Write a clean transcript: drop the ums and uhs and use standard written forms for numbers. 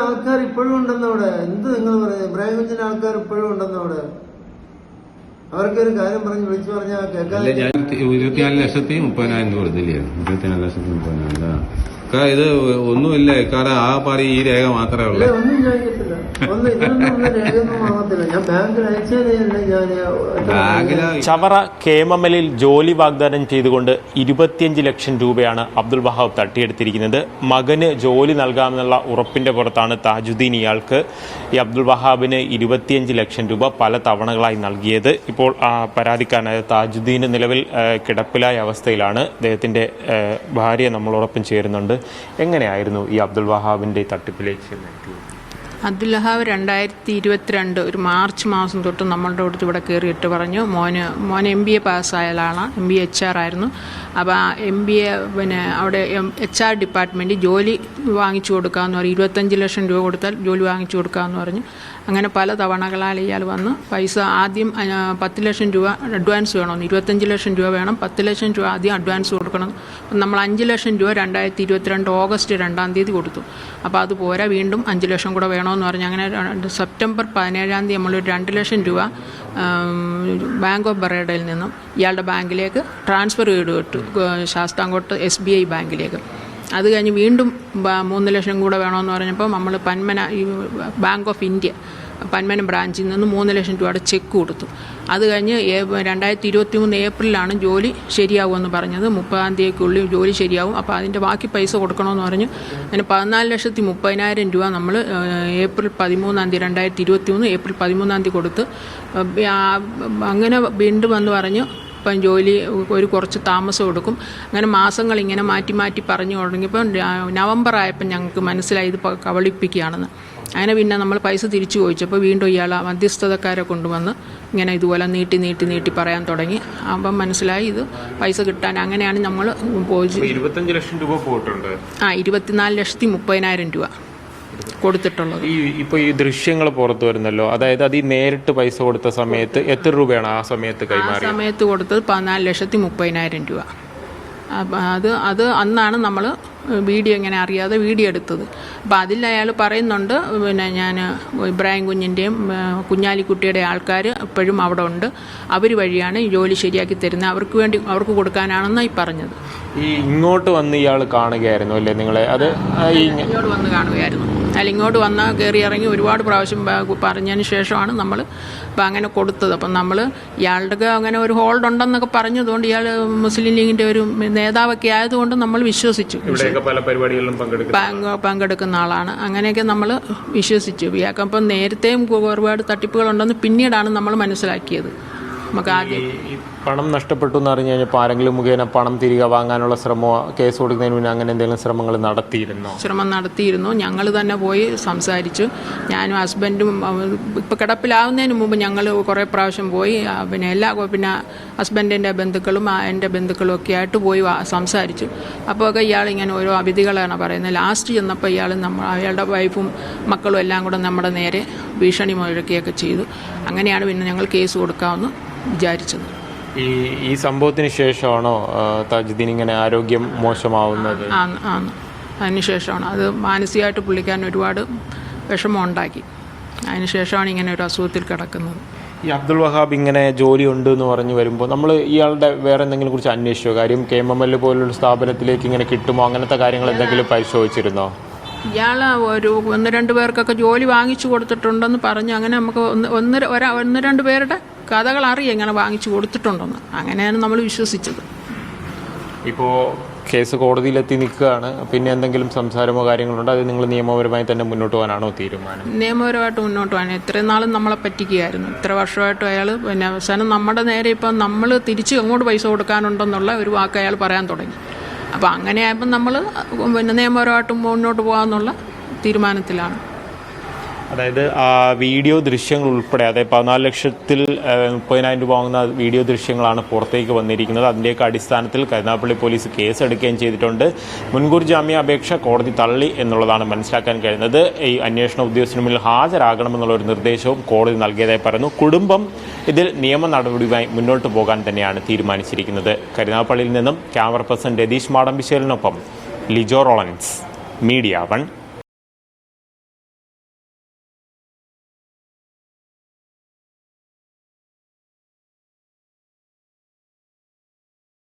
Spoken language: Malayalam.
ആൾക്കാർ ഇപ്പോഴും ഉണ്ടെന്നവിടെ. എന്ത് നിങ്ങൾ പറയുന്നത്? ഇബ്രാഹിം കുഞ്ഞിന്റെ ആൾക്കാർ ഇപ്പോഴും ഉണ്ടെന്നവിടെ. അവർക്കൊരു കാര്യം പറഞ്ഞ് വിളിച്ചു പറഞ്ഞാൽ കേൾക്കാൻ. 24,30,000 കൊടുത്തില്ലേ? 24,30,000. ഇത് ഒന്നുമില്ല. കാരണം ആ പറയും ഈ രേഖ മാത്രമേ ഉള്ളൂ. ഒന്നും ചോദിക്കത്തില്ല. ഇതിനൊന്നും രേഖയൊന്നും വാങ്ങത്തില്ല. ഞാൻ ബാങ്കിൽ അയച്ചതല്ലേ. ചവറ കേമമലിൽ ജോലി വാഗ്ദാനം ചെയ്തുകൊണ്ട് 25 ലക്ഷം രൂപയാണ് അബ്ദുൽ വഹാബ് തട്ടിയെടുത്തിരിക്കുന്നത്. മകന് ജോലി നൽകാമെന്നുള്ള ഉറപ്പിന്റെ പുറത്താണ് താജുദ്ദീൻ ഇയാൾക്ക് ഈ അബ്ദുൽ വഹാബിന് 25 ലക്ഷം രൂപ പല തവണകളായി നൽകിയത്. ഇപ്പോൾ പരാതിക്കാരനായ താജുദ്ദീൻ നിലവിൽ കിടപ്പിലായ അവസ്ഥയിലാണ്. അദ്ദേഹത്തിന്റെ ഭാര്യ നമ്മളോടൊപ്പം ചേരുന്നുണ്ട്. എങ്ങനെയായിരുന്നു ഈ അബ്ദുൽ വഹാബിന്റെ തട്ടിപ്പിലേക്ക് എത്തിയത്? അബ്ദുൽ വഹാബ് 2022 ഒരു മാർച്ച് മാസം തൊട്ട് നമ്മളുടെ അടുത്ത് ഇവിടെ കയറിയിട്ട് പറഞ്ഞു, മോൻ MBA പാസ്സായ ആളാണ്. MBA HR ആയിരുന്നു. അപ്പോൾ ആ MBA അവിടെ HR ഡിപ്പാർട്ട്മെൻറ്റ് ജോലി വാങ്ങിച്ചു കൊടുക്കാമെന്ന് പറഞ്ഞു. 25 ലക്ഷം രൂപ കൊടുത്താൽ ജോലി വാങ്ങിച്ചു കൊടുക്കാമെന്ന് പറഞ്ഞു. അങ്ങനെ പല തവണകളാൽ ഇയാൾ വന്ന് പൈസ ആദ്യം 10 ലക്ഷം രൂപ അഡ്വാൻസ് വേണമെന്ന്. 25 ലക്ഷം രൂപ വേണം, 10 ലക്ഷം രൂപ ആദ്യം അഡ്വാൻസ് കൊടുക്കണം. നമ്മൾ 5 ലക്ഷം രൂപ 2022 ഓഗസ്റ്റ് 2 കൊടുത്തു. അപ്പോൾ അത് പോരാ, വീണ്ടും 5 ലക്ഷം കൂടെ വേണമെന്ന് പറഞ്ഞു. അങ്ങനെ സെപ്റ്റംബർ 17 നമ്മളൊരു 2 ലക്ഷം രൂപ ബാങ്ക് ഓഫ് ബറോഡയിൽ നിന്നും ഇയാളുടെ ബാങ്കിലേക്ക് ട്രാൻസ്ഫർ ചെയ്ത് വിട്ടു, ശാസ്താംകോട്ട് SBI ബാങ്കിലേക്ക്. അത് കഴിഞ്ഞ് വീണ്ടും 3 ലക്ഷം കൂടെ വേണമെന്ന് പറഞ്ഞപ്പോൾ നമ്മൾ പന്മന ഈ ബാങ്ക് ഓഫ് ഇന്ത്യ പന്മന ബ്രാഞ്ചിൽ നിന്ന് 3 ലക്ഷം രൂപയുടെ ചെക്ക് കൊടുത്തു. അത് കഴിഞ്ഞ് 2023 ഏപ്രിലാണ് ജോലി ശരിയാവുമെന്ന് പറഞ്ഞത്. 30-ാം തീയതിക്കുള്ളിൽ ജോലി ശരിയാവും, അപ്പോൾ അതിൻ്റെ ബാക്കി പൈസ കൊടുക്കണമെന്ന് പറഞ്ഞു. അങ്ങനെ 14,30,000 രൂപ നമ്മൾ ഏപ്രിൽ 13-ാം തീയതി 2023 ഏപ്രിൽ 13-ാം തീയതി കൊടുത്ത് അങ്ങനെ വീണ്ടും വന്ന് പറഞ്ഞു ഇപ്പം ജോലി കുറച്ച് താമസം എടുക്കും. അങ്ങനെ മാസങ്ങൾ ഇങ്ങനെ മാറ്റി മാറ്റി പറഞ്ഞു തുടങ്ങിയപ്പോൾ നവംബർ ആയപ്പോൾ ഞങ്ങൾക്ക് മനസ്സിലായി ഇത് കബളിപ്പിക്കുകയാണെന്ന്. അങ്ങനെ പിന്നെ നമ്മൾ പൈസ തിരിച്ചു ചോദിച്ചപ്പോൾ വീണ്ടും ഇയാൾ മധ്യസ്ഥതക്കാരെ കൊണ്ടുവന്ന് ഇങ്ങനെ ഇതുപോലെ നീട്ടി പറയാൻ തുടങ്ങി. അപ്പം മനസ്സിലായി ഇത് പൈസ കിട്ടാൻ. അങ്ങനെയാണ് നമ്മൾ പോയി 25 ലക്ഷം രൂപ പോയിട്ടുണ്ട്. 24,30,000 രൂപ കൊടുത്തിട്ടുള്ളത്. ഇപ്പോൾ ഈ ദൃശ്യങ്ങൾ പുറത്തു വരുന്നല്ലോ, അതായത് അത് ഈ നേരിട്ട് പൈസ കൊടുത്ത സമയത്ത് എത്ര രൂപയാണ് ആ സമയത്ത് കൈമാറി? ആ സമയത്ത് കൊടുത്തത് 14,30,000 രൂപ. അത് അന്നാണ് നമ്മൾ വീഡിയോ ഇങ്ങനെ അറിയാതെ വീഡിയോ എടുത്തത്. അപ്പോൾ അതിൽ അയാൾ പറയുന്നുണ്ട്, പിന്നെ ഞാൻ ഇബ്രാഹിം കുഞ്ഞിൻ്റെയും കുഞ്ഞാലിക്കുട്ടിയുടെ ആൾക്കാർ ഇപ്പോഴും അവിടെ ഉണ്ട്, അവർ വഴിയാണ് ഈ ജോലി ശരിയാക്കി തരുന്നത്, അവർക്ക് കൊടുക്കാനാണെന്നായി പറഞ്ഞത്. ഈ ഇങ്ങോട്ട് വന്ന് ഇയാൾ കാണുകയായിരുന്നു അല്ലേ നിങ്ങളെ? അത് ഇങ്ങോട്ട് വന്ന് കാണുകയായിരുന്നു. അതിൽ ഇങ്ങോട്ട് വന്നാൽ കയറി ഇറങ്ങി ഒരുപാട് പ്രാവശ്യം പറഞ്ഞതിന് ശേഷമാണ് നമ്മൾ ഇപ്പം അങ്ങനെ കൊടുത്തത്. അപ്പം നമ്മൾ ഇയാളുടെ അങ്ങനെ ഒരു ഹോൾഡ് ഉണ്ടെന്നൊക്കെ പറഞ്ഞതുകൊണ്ട് ഇയാൾ മുസ്ലിം ലീഗിൻ്റെ ഒരു നേതാവൊക്കെ ആയതുകൊണ്ട് നമ്മൾ വിശ്വസിച്ചു. പല പരിപാടികളിലും പങ്കെടുക്കുന്ന ആളാണ്. അങ്ങനെയൊക്കെ നമ്മൾ വിശ്വസിച്ചു. ഇയാൾക്കപ്പം നേരത്തെയും ഒരുപാട് തട്ടിപ്പുകളുണ്ടെന്ന് പിന്നീടാണ് നമ്മൾ മനസ്സിലാക്കിയത്. നമുക്ക് ആദ്യം പണം നഷ്ടപ്പെട്ടു എന്ന് അറിഞ്ഞു കഴിഞ്ഞപ്പോൾ ആരെങ്കിലും മുഖേന പണം തിരികെ വാങ്ങാനുള്ള ശ്രമമോ കേസ് കൊടുക്കുന്നതിന് മുന്നേ അങ്ങനെ എന്തെങ്കിലും ശ്രമങ്ങൾ നടത്തിയിരുന്നോ? ശ്രമം നടത്തിയിരുന്നു. ഞങ്ങൾ തന്നെ പോയി സംസാരിച്ചു. ഞാനും ഹസ്ബൻഡും ഇപ്പോൾ കിടപ്പിലാവുന്നതിന് മുമ്പ് ഞങ്ങൾ കുറേ പ്രാവശ്യം പോയി. പിന്നെ ഹസ്ബൻഡിൻ്റെ ബന്ധുക്കളും എൻ്റെ ബന്ധുക്കളും ഒക്കെ ആയിട്ട് പോയി സംസാരിച്ചു. അപ്പോൾ ഒക്കെ ഇയാൾ ഇങ്ങനെ ഓരോ അവിധികളാണ് പറയുന്നത്. ലാസ്റ്റ് ചെന്നപ്പോൾ അയാളുടെ വൈഫും മക്കളും എല്ലാം കൂടെ നമ്മുടെ നേരെ ഭീഷണി മുഴക്കുകയൊക്കെ ചെയ്തു. അങ്ങനെയാണ് പിന്നെ ഞങ്ങൾ കേസ് കൊടുക്കാമെന്ന് വിചാരിച്ചത്. ഈ സംഭവത്തിന് ശേഷമാണോ താജുദ്ദീൻ ഇങ്ങനെ ആരോഗ്യം മോശമാവുന്നത്? അതിനുശേഷമാണ്. അത് മാനസികമായിട്ട് പുള്ളിക്കാരൻ ഒരുപാട് വിഷമം ഉണ്ടാക്കി. അതിനുശേഷമാണ് ഇങ്ങനെ ഒരു അസുഖത്തിൽ കിടക്കുന്നത്. ഈ അബ്ദുൽ വഹാബ് ഇങ്ങനെ ജോലി ഉണ്ട് എന്ന് പറഞ്ഞു വരുമ്പോൾ നമ്മൾ ഇയാളുടെ വേറെ എന്തെങ്കിലും കുറിച്ച് അന്വേഷിച്ചോ? കാര്യം KMML പോലുള്ള സ്ഥാപനത്തിലേക്ക് ഇങ്ങനെ കിട്ടുമോ, അങ്ങനത്തെ കാര്യങ്ങൾ എന്തെങ്കിലും പരിശോധിച്ചിരുന്നോ? ഇയാൾ ഒരു 1-2 പേർക്കൊക്കെ ജോലി വാങ്ങിച്ചു കൊടുത്തിട്ടുണ്ടെന്ന് പറഞ്ഞു. അങ്ങനെ നമുക്ക് 1-2 പേരുടെ കഥകൾ അറിയാം ഇങ്ങനെ വാങ്ങിച്ചു കൊടുത്തിട്ടുണ്ടെന്ന്. അങ്ങനെയാണ് നമ്മൾ വിശ്വസിച്ചത്. ഇപ്പോൾ കേസ് കോടതിയിലെത്തി നിൽക്കുകയാണ്. പിന്നെ എന്തെങ്കിലും സംസാരമോ കാര്യങ്ങളുണ്ടോ? അത് നിങ്ങൾ നിയമപരമായി തന്നെ മുന്നോട്ട് പോകാനാണോ തീരുമാനം? നിയമപരമായിട്ട് മുന്നോട്ട് പോകാൻ. ഇത്രയും നാളും നമ്മളെ പറ്റിക്കുകയായിരുന്നു. ഇത്ര വർഷമായിട്ടും അയാൾ പിന്നെ അവസാനം നമ്മുടെ നേരെ ഇപ്പം നമ്മൾ തിരിച്ച് അങ്ങോട്ട് പൈസ കൊടുക്കാനുണ്ടെന്നുള്ള ഒരു വാക്ക് അയാൾ പറയാൻ തുടങ്ങി. അപ്പോൾ അങ്ങനെയായപ്പോൾ നമ്മൾ പിന്നെ നിയമപരമായിട്ടും മുന്നോട്ട് പോകാമെന്നുള്ള തീരുമാനത്തിലാണ്. അതായത് വീഡിയോ ദൃശ്യങ്ങൾ ഉൾപ്പെടെ അതായത് 14 ലക്ഷത്തിൽ 30,000 രൂപ വാങ്ങുന്ന വീഡിയോ ദൃശ്യങ്ങളാണ് പുറത്തേക്ക് വന്നിരിക്കുന്നത്. അതിൻ്റെയൊക്കെ അടിസ്ഥാനത്തിൽ കരുനാഗപ്പള്ളി പോലീസ് കേസെടുക്കുകയും ചെയ്തിട്ടുണ്ട്. മുൻകൂർ ജാമ്യാപേക്ഷ കോടതി തള്ളി എന്നുള്ളതാണ് മനസ്സിലാക്കാൻ കഴിയുന്നത്. ഈ അന്വേഷണ ഉദ്യോഗസ്ഥന് മുന്നിൽ ഹാജരാകണമെന്നുള്ള ഒരു നിർദ്ദേശവും കോടതി നൽകിയതായി പറയുന്നു. കുടുംബം ഇതിൽ നിയമ നടപടിയുമായി മുന്നോട്ട് പോകാൻ തന്നെയാണ് തീരുമാനിച്ചിരിക്കുന്നത്. കരുനാഗപ്പള്ളിയിൽ നിന്നും ക്യാമറ പേഴ്സൺ രതീഷ് മാടമ്പിശ്ശേലിനൊപ്പം ലിജോ റോളൻസ്, മീഡിയ 1.